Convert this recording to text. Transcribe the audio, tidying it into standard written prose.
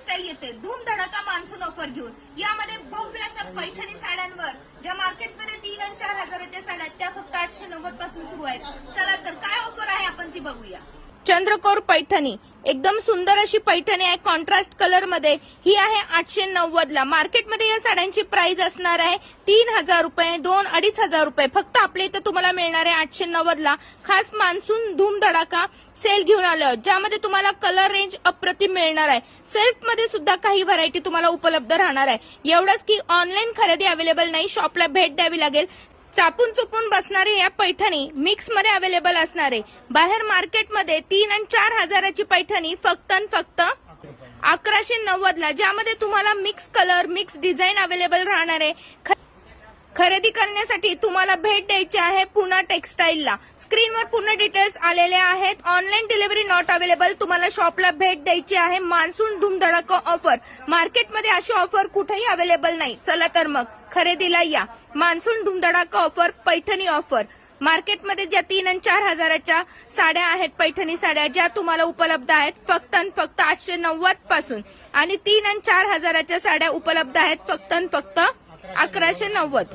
Textile येते धूम धडाका मान्सून ऑफर घेऊन। यामध्ये भव्य अशा पैठणी साड्यांवर ज्या मार्केटमध्ये 3 आणि 4 हजाराच्या साड्या आहेत त्या फक्त 890 पासून सुरू आहेत। चला तर काय ऑफर आहे आपण ती बघूया। चंद्रकोर पैठणी एकदम सुंदर अशी पैठणी आहे कॉन्ट्रास्ट कलर मध्ये। ही आहे 890 ला। मार्केटमध्ये या साड्यांची प्राइस असणार आहे 3000 रुपये, 2-2500 रुपये। फक्त आपल्या इथं तुम्हाला मिळणार आहे 890 ला। खास मान्सून धूम धडाका सेल घेऊन आलं ज्यामध्ये तुम्हाला कलर रेंज अप्रतिम मिळणार आहे। सेल्फ मध्ये सुद्धा काही व्हरायटी तुम्हाला उपलब्ध राहणार आहे। एवढंच की ऑनलाईन खरेदी अवेलेबल नाही, शॉपला भेट द्यावी लागेल। चापून चुपून बसणारी या पैठणी मिक्स मध्ये अवेलेबल असणार आहे। बाहेर मार्केटमध्ये 3 आणि 4 हजाराची पैठणी फक्त 1190 ला, ज्यामध्ये तुम्हाला mix colour mix design available राहणार आहे। खरेदी करण्यासाठी तुम्हाला भेट द्यायची आहे पुणा टेक्सटाईलला। स्क्रीनवर पूर्ण डिटेल्स आलेले आहेत। Online delivery not available. तुम्हाला शॉपला भेट द्यायची आहे। मान्सून धूम धडाका ऑफर, मार्केटमध्ये अशी ऑफर कुठेही अवेलेबल नाही। चला तर मग खरेदीला या। मान्सून धूम धडाका ऑफर, पैठणी ऑफर। मार्केटमध्ये ज्या 3 आणि 4 हजाराच्या साड्या आहेत, पैठणी साड्या ज्या तुम्हाला उपलब्ध आहेत फक्त 890 पासून, आणि 3 आणि 4 हजाराच्या साड्या उपलब्ध आहेत फक्त 1190।